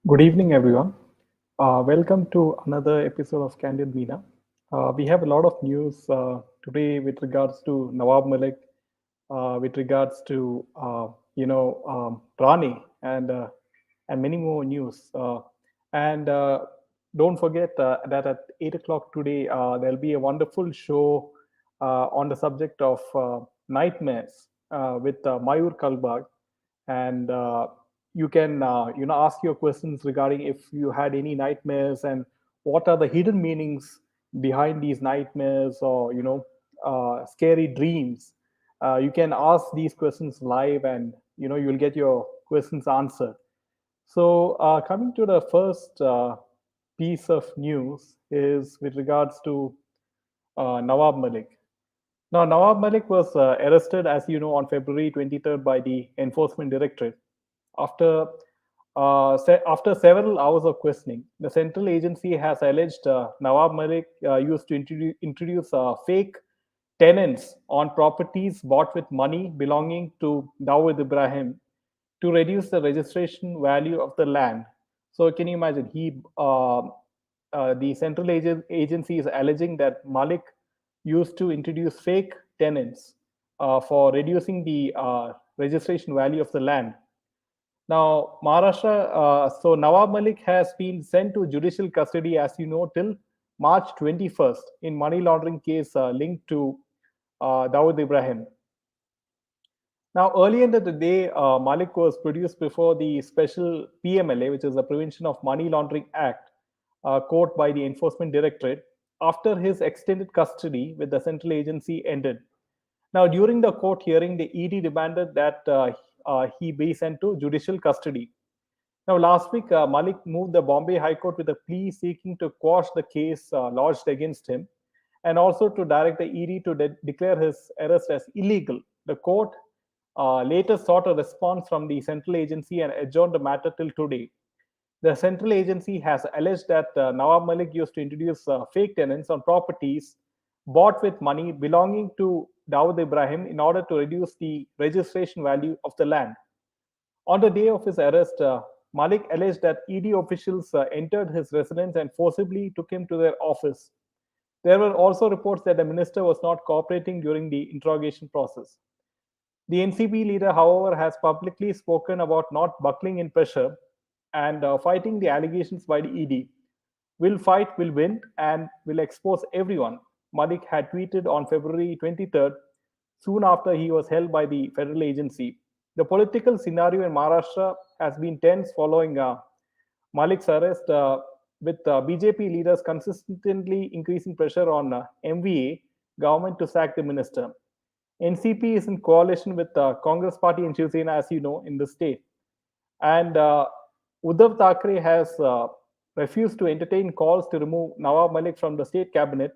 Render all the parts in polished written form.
Good evening, everyone. Welcome to another episode of Candid Meena. We have a lot of news today with regards to Nawab Malik, with regards to Rani, and many more news. And Don't forget that at 8 o'clock today there'll be a wonderful show on the subject of nightmares with Mayur Kalbag, and you can ask your questions regarding if you had any nightmares and what are the hidden meanings behind these nightmares or scary dreams. You can ask these questions live, and you'll get your questions answered. So coming to the first piece of news is with regards to Nawab Malik. Now, Nawab Malik was arrested, as you know, on February 23rd by the Enforcement Directorate. After after several hours of questioning, the central agency has alleged Nawab Malik used to introduce fake tenants on properties bought with money belonging to Dawud Ibrahim to reduce the registration value of the land. So, can you imagine? The central agency is alleging that Malik used to introduce fake tenants for reducing the registration value of the land. Now, so Nawab Malik has been sent to judicial custody, as you know, till March 21st in money laundering case linked to Dawood Ibrahim. Now, earlier in the day, Malik was produced before the special PMLA, which is the Prevention of Money Laundering Act, court by the Enforcement Directorate, after his extended custody with the central agency ended. Now, during the court hearing, the ED demanded that he be sent to judicial custody. Now, last week, Malik moved the Bombay High Court with a plea seeking to quash the case lodged against him and also to direct the ED to declare his arrest as illegal. The court later sought a response from the central agency and adjourned the matter till today. The central agency has alleged that Nawab Malik used to introduce fake tenants on properties bought with money belonging to Dawood Ibrahim in order to reduce the registration value of the land. On the day of his arrest, Malik alleged that ED officials entered his residence and forcibly took him to their office. There were also reports that the minister was not cooperating during the interrogation process. The NCP leader, however, has publicly spoken about not buckling in pressure and fighting the allegations by the ED. Will fight, will win, and will expose everyone, Malik had tweeted on February 23rd, soon after he was held by the federal agency. The political scenario in Maharashtra has been tense following Malik's arrest, with BJP leaders consistently increasing pressure on MVA government to sack the minister. NCP is in coalition with Congress party and Shiv Sena, as you know, in the state. And Uddhav Thackeray has refused to entertain calls to remove Nawab Malik from the state cabinet,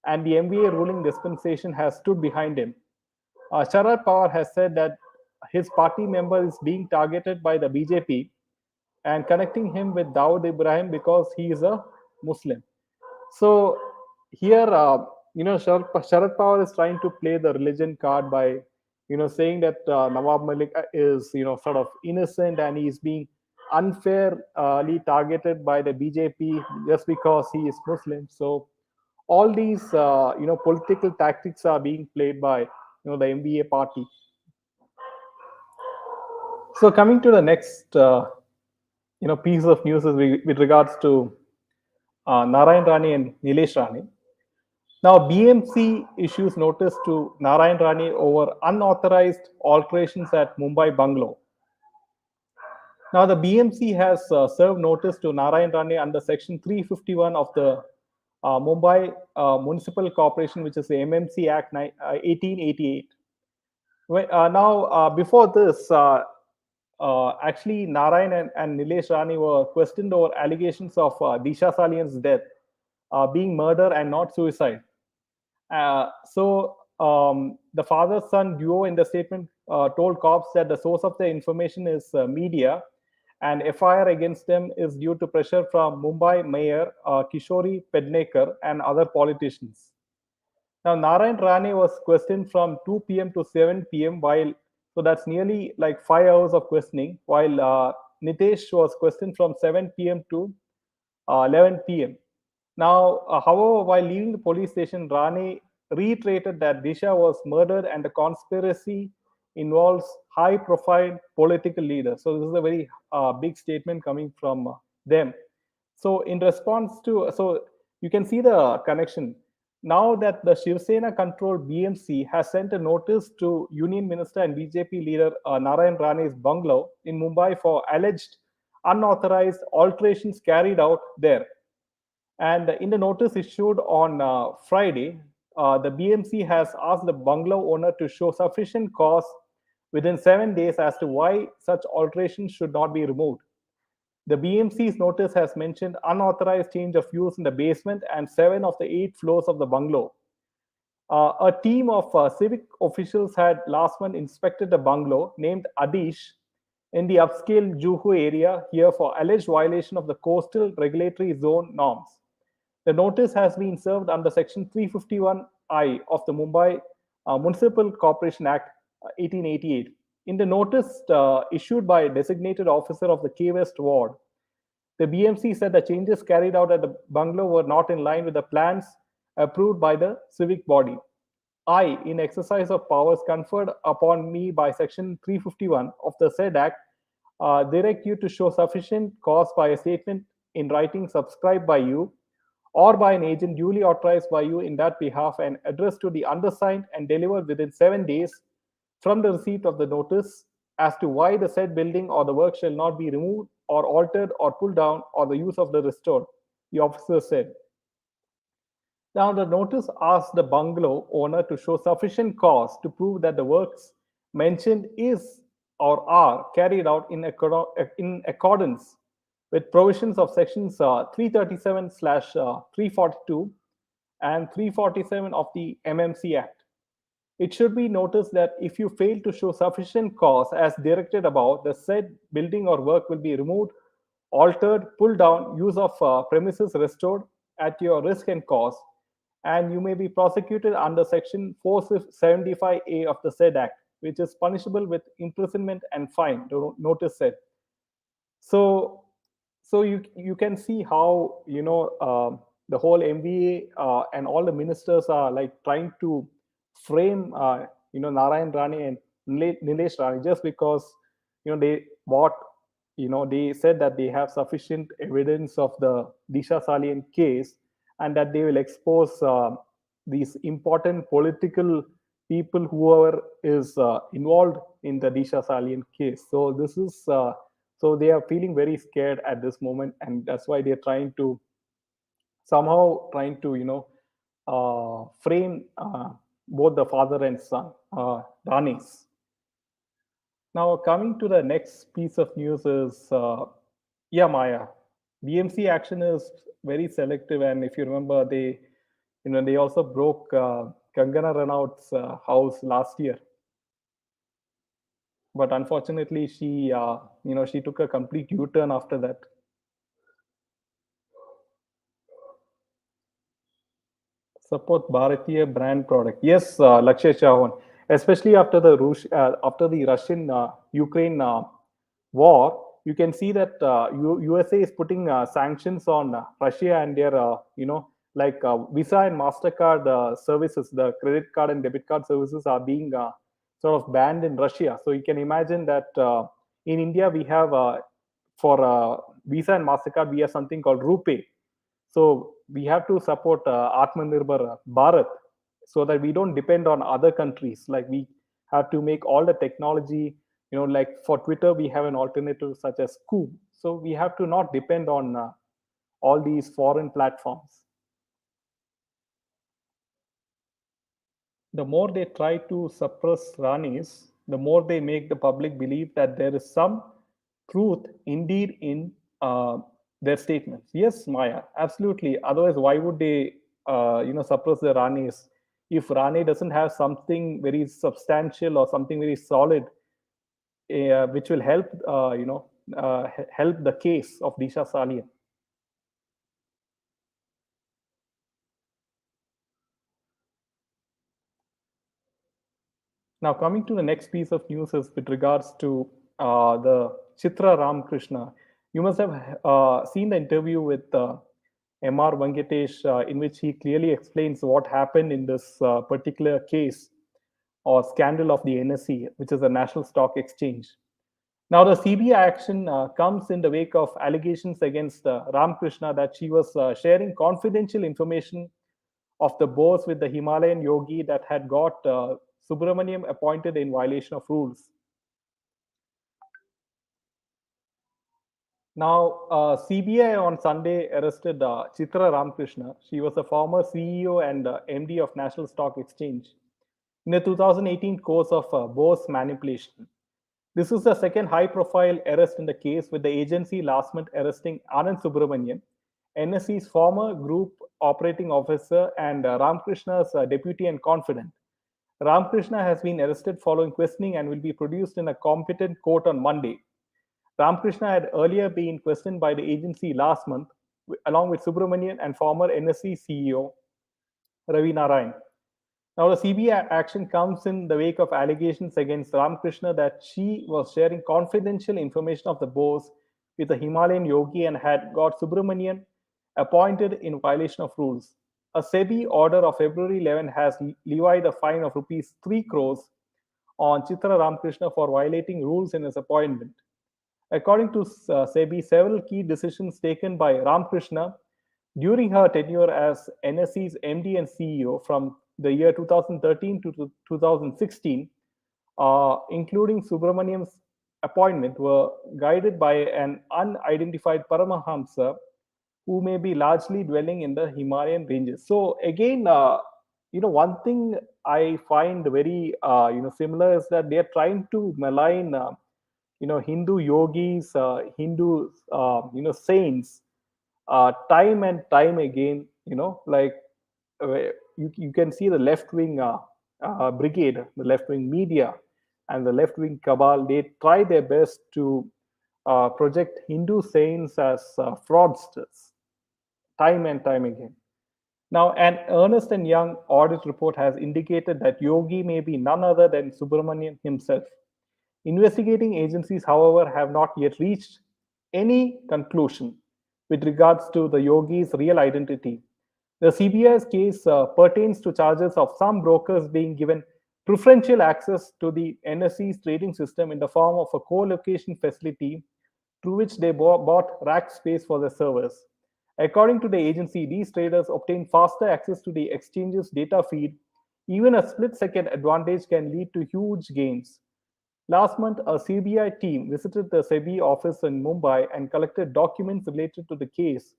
and the MVA ruling dispensation has stood behind him. Sharad Pawar has said that his party member is being targeted by the BJP and connecting him with Dawood Ibrahim because he is a Muslim. So here, Sharad Pawar is trying to play the religion card by, saying that Nawab Malik is, sort of innocent and he's being unfairly targeted by the BJP just because he is Muslim. So all these, political tactics are being played by, the MBA party. So coming to the next, piece of news is with regards to Narayan Rane and Nilesh Rane. Now, BMC issues notice to Narayan Rane over unauthorized alterations at Mumbai bungalow. Now, the BMC has served notice to Narayan Rane under Section 351 of the Mumbai Municipal Corporation, which is the MMC Act 1888. Before this, actually, Narayan and Nilesh Rane were questioned over allegations of Disha Salian's death being murder and not suicide. The father-son duo in the statement told cops that the source of the information is media, and FIR against them is due to pressure from Mumbai Mayor Kishori Pednekar and other politicians. Now, Narayan Rane was questioned from 2 p.m. to 7 p.m. So that's nearly like 5 hours of questioning, while Nitesh was questioned from 7 p.m. to 11 p.m. Now, however, while leaving the police station, Rane reiterated that Disha was murdered and the conspiracy involves high profile political leaders. So, this is a very big statement coming from them. So, in response to, so you can see the connection. Now that the Shiv Sena controlled BMC has sent a notice to Union Minister and BJP leader Narayan Rane's bungalow in Mumbai for alleged unauthorized alterations carried out there. And in the notice issued on Friday, the BMC has asked the bungalow owner to show sufficient cause within 7 days as to why such alterations should not be removed. The BMC's notice has mentioned unauthorized change of use in the basement and 7 of the 8 floors of the bungalow. A team of civic officials had last month inspected the bungalow named Adish in the upscale Juhu area here for alleged violation of the coastal regulatory zone norms. The notice has been served under Section 351I of the Mumbai Municipal Corporation Act 1888. In the notice issued by a designated officer of the K West Ward, the BMC said the changes carried out at the bungalow were not in line with the plans approved by the civic body. I, in exercise of powers conferred upon me by Section 351 of the said Act, direct you to show sufficient cause by a statement in writing subscribed by you or by an agent duly authorized by you in that behalf and addressed to the undersigned and delivered within 7 days from the receipt of the notice as to why the said building or the work shall not be removed or altered or pulled down or the use of the restored, the officer said. Now, the notice asked the bungalow owner to show sufficient cause to prove that the works mentioned is or are carried out in accordance with provisions of sections 337 slash 342 and 347 of the MMC Act. It should be noticed that if you fail to show sufficient cause as directed above, the said building or work will be removed, altered, pulled down, use of premises restored at your risk and cost, and you may be prosecuted under Section 475A of the said Act, which is punishable with imprisonment and fine, the notice said. So, so you can see how the whole MVA and all the ministers are like trying to frame Narayan Rane and Nilesh Rane just because they bought they said that they have sufficient evidence of the Disha Salian case and that they will expose these important political people whoever is involved in the Disha Salian case. So this is so they are feeling very scared at this moment, and that's why they're trying to somehow trying to frame both the father and son Ranis. Now coming to the next piece of news is yeah, Maya. BMC action is very selective, and if you remember, they also broke Kangana Ranaut's house last year. But unfortunately, she took a complete U-turn after that. Support Bharatiya brand product. Yes, Lakshay Chauhan, especially after the Russian Ukraine war, you can see that USA is putting sanctions on Russia and their like Visa and Mastercard services, the credit card and debit card services are being sort of banned in Russia. So you can imagine that in India we have for Visa and Mastercard we have something called RuPay. So we have to support Atmanirbhar Bharat so that we don't depend on other countries. Like we have to make all the technology, like for Twitter, we have an alternative such as Coup. So we have to not depend on all these foreign platforms. The more they try to suppress Ranis, the more they make the public believe that there is some truth indeed in their statements. Yes, Maya, absolutely. Otherwise, why would they, suppress the Ranis? If Rani doesn't have something very substantial or something very solid, which will help, help the case of Disha Salian. Now, coming to the next piece of news is with regards to the Chitra Ram Krishna. You must have seen the interview with M.R. Venkatesh, in which he clearly explains what happened in this particular case or scandal of the NSE, which is the National Stock Exchange. Now, the CBI action comes in the wake of allegations against Ramakrishna that she was sharing confidential information of the boss with the Himalayan yogi that had got Subramaniam appointed in violation of rules. Now, CBI on Sunday arrested Chitra Ramkrishna. She was a former CEO and MD of National Stock Exchange in the 2018 course of Bose manipulation. This is the second high-profile arrest in the case, with the agency last month arresting Anand Subramanian, NSE's former group operating officer and Ramkrishna's deputy and confidant. Ramkrishna has been arrested following questioning and will be produced in a competent court on Monday. Ramakrishna had earlier been questioned by the agency last month, along with Subramanian and former NSE CEO Ravi Narayan. Now, the CBI action comes in the wake of allegations against Ramakrishna that she was sharing confidential information of the boss with a Himalayan yogi and had got Subramanian appointed in violation of rules. A SEBI order of February 11 has levied a fine of rupees 3 crores on Chitra Ramkrishna for violating rules in his appointment. According to SEBI, several key decisions taken by Ramkrishna during her tenure as NSE's MD and CEO from the year 2013 to 2016, including Subramaniam's appointment, were guided by an unidentified Paramahamsa who may be largely dwelling in the Himalayan ranges. So again, one thing I find very similar is that they are trying to malign Hindu yogis, Hindu saints, time and time again. Like you can see the left wing brigade, the left wing media, and the left wing cabal. They try their best to project Hindu saints as fraudsters, time and time again. Now, an Ernst and Young audit report has indicated that Yogi may be none other than Subramanian himself. Investigating agencies, however, have not yet reached any conclusion with regards to the yogi's real identity. The CBI's case pertains to charges of some brokers being given preferential access to the NSE's trading system in the form of a co-location facility through which they bought rack space for their servers. According to the agency, these traders obtain faster access to the exchange's data feed. Even a split-second advantage can lead to huge gains. Last month, a CBI team visited the SEBI office in Mumbai and collected documents related to the case,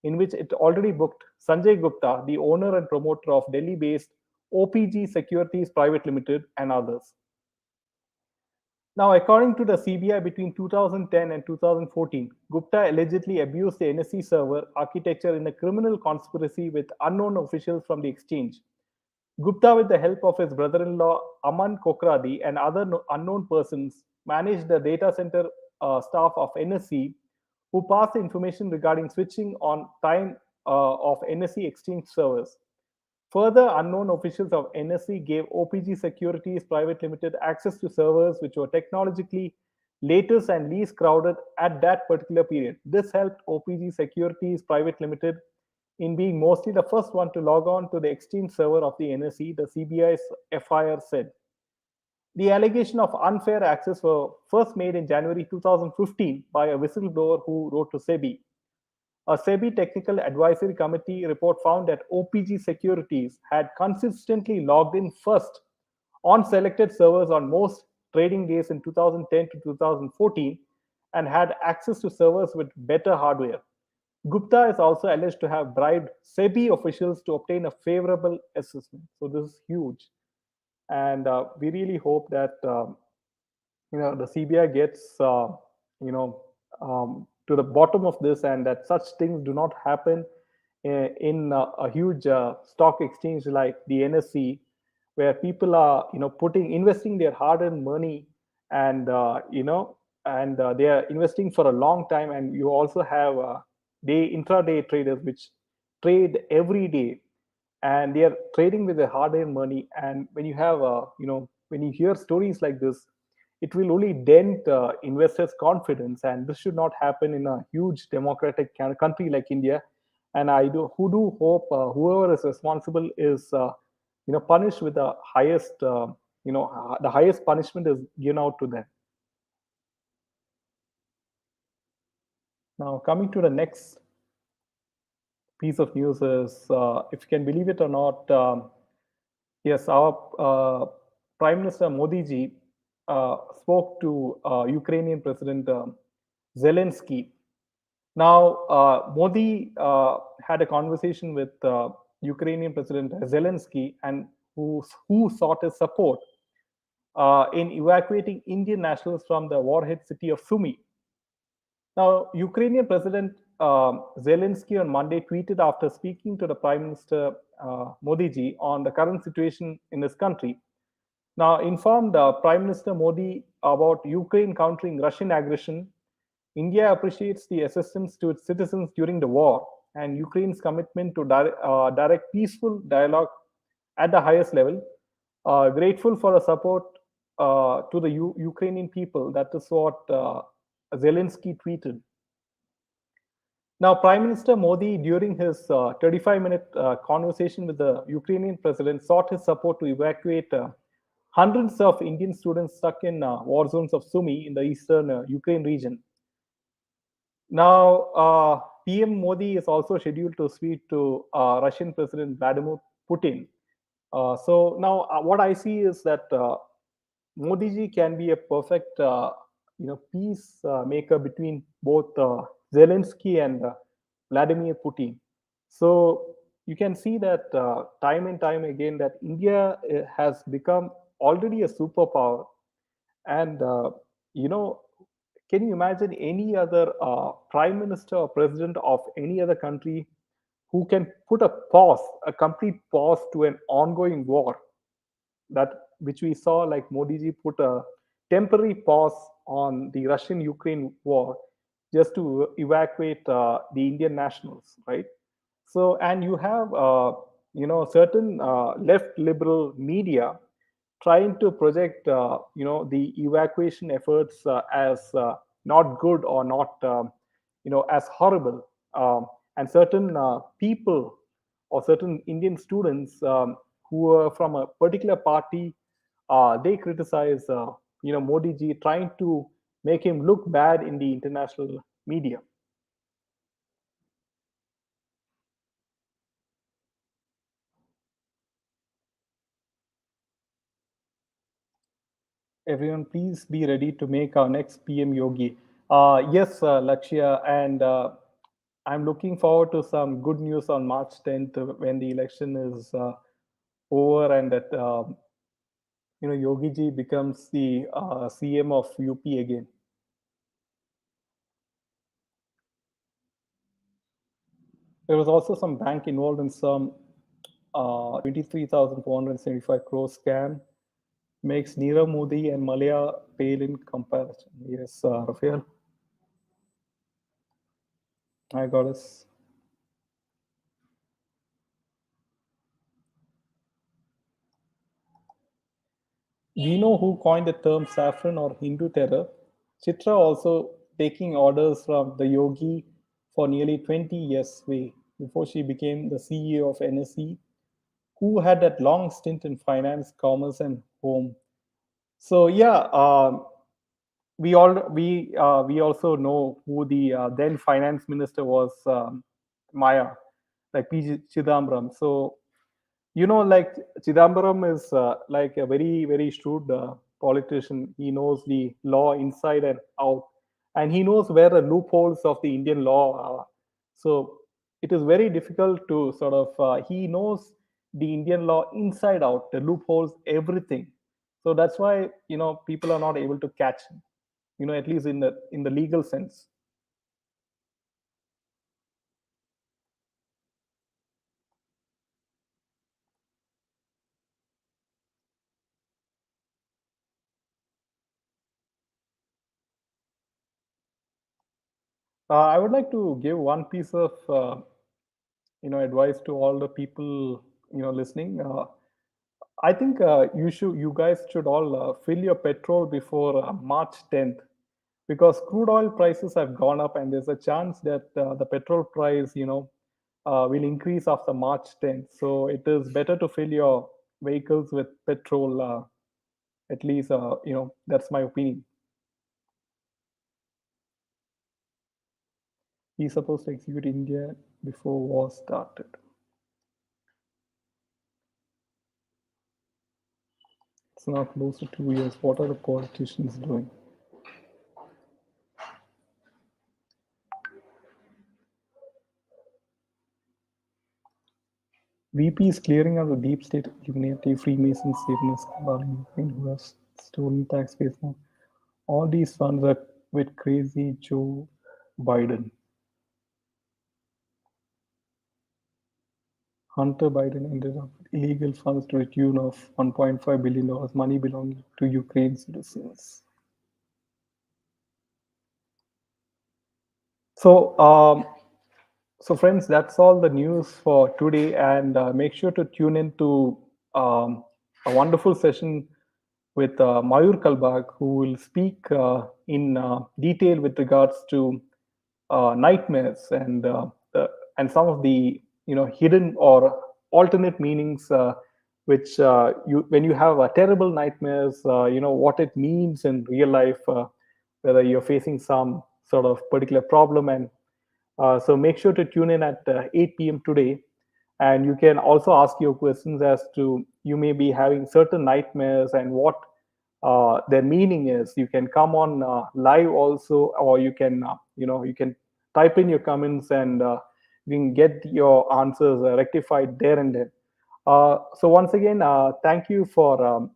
in which it already booked Sanjay Gupta, the owner and promoter of Delhi-based OPG Securities Private Limited, and others. Now, according to the CBI, between 2010 and 2014, Gupta allegedly abused the NSE server architecture in a criminal conspiracy with unknown officials from the exchange. Gupta, with the help of his brother-in-law Aman Kokradi and other unknown persons, managed the data center staff of NSE, who passed the information regarding switching on time of NSE exchange servers. Further, unknown officials of NSE gave OPG Securities Private Limited access to servers which were technologically latest and least crowded at that particular period. This helped OPG Securities Private Limited in being mostly the first one to log on to the exchange server of the NSE, the CBI's FIR said. The allegation of unfair access were first made in January 2015 by a whistleblower who wrote to SEBI. A SEBI Technical Advisory Committee report found that OPG Securities had consistently logged in first on selected servers on most trading days in 2010 to 2014 and had access to servers with better hardware. Gupta is also alleged to have bribed SEBI officials to obtain a favorable assessment. So this is huge, and we really hope that the CBI gets to the bottom of this, and that such things do not happen in a huge stock exchange like the NSE, where people are investing their hard-earned money, and they are investing for a long time. And you also have intraday traders which trade every day, and they are trading with their hard-earned money. And when you have when you hear stories like this, it will only dent investors' confidence, and this should not happen in a huge democratic country like India. And I do hope whoever is responsible is punished with the highest the highest punishment is given out to them. Now, coming to the next piece of news is, if you can believe it or not, yes, our Prime Minister Modi ji spoke to Ukrainian President Zelensky. Now, Modi had a conversation with Ukrainian President Zelensky, and who sought his support in evacuating Indian nationals from the warhead city of Sumy. Now, Ukrainian President Zelensky on Monday tweeted after speaking to the Prime Minister Modi ji on the current situation in his country. Now, informed Prime Minister Modi about Ukraine countering Russian aggression, India appreciates the assistance to its citizens during the war and Ukraine's commitment to direct peaceful dialogue at the highest level. Grateful for the support to the Ukrainian people. That is what Zelensky tweeted. Now, Prime Minister Modi, during his 35-minute conversation with the Ukrainian president, sought his support to evacuate hundreds of Indian students stuck in war zones of Sumy in the eastern Ukraine region. Now, PM Modi is also scheduled to speak to Russian President Vladimir Putin. So now, what I see is that Modi ji can be a perfect, peace maker between both Zelensky and Vladimir Putin. So you can see that time and time again that India has become already a superpower, and can you imagine any other prime minister or president of any other country who can put a complete pause to an ongoing war, that which we saw like Modi ji put a temporary pause on the Russian-Ukraine war just to evacuate the Indian nationals, right? So, and you have certain left liberal media trying to project the evacuation efforts as not good or not as horrible, and certain people or certain Indian students who are from a particular party, they criticize Modi ji, trying to make him look bad in the international media. Everyone, please be ready to make our next PM Yogi. Yes, Lakshya, and I'm looking forward to some good news on March 10th when the election is over, and that Yogi ji becomes the CM of UP again. There was also some bank involved in some 23,475 crore scam. Makes Nirav Modi and Malia pale in comparison. Yes, Rafael, I got this. We know who coined the term saffron or Hindu terror. Chitra also taking orders from the yogi for nearly 20 years before she became the CEO of NSE, who had that long stint in finance, commerce, and home. So yeah, we also know who the then finance minister was, Maya, like P. Chidambaram. So like Chidambaram is like a very shrewd politician. He knows the law inside and out, and he knows where the loopholes of the Indian law are. So it is very difficult to sort of. He knows the Indian law inside out, the loopholes, everything. So that's why people are not able to catch him. At least in the legal sense. I would like to give one piece of advice to all the people listening. I think you guys should all fill your petrol before March 10th, because crude oil prices have gone up, and there's a chance that the petrol price, will increase after March 10th. So it is better to fill your vehicles with petrol. At least, that's my opinion. He's supposed to execute India before war started. It's not close to 2 years. What are the politicians doing? VP is clearing out the deep state Illuminati, Freemasons, Satanists, Cabal in Ukraine who have stolen taxpayers' money. All these funds are with crazy Joe Biden. Hunter Biden ended up with illegal funds to the tune of $1.5 billion, money belonging to Ukraine citizens. So, friends, that's all the news for today. And make sure to tune in to a wonderful session with Mayur Kalbag, who will speak in detail with regards to nightmares and some of the hidden or alternate meanings, which you when you have terrible nightmares, what it means in real life, whether you're facing some sort of particular problem. And so make sure to tune in at 8 p.m. today. And you can also ask your questions as to you may be having certain nightmares and what their meaning is. You can come on live also, or you can type in your comments, and you can get your answers rectified there and then. So once again, thank you for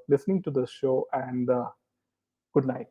listening to this show, and good night.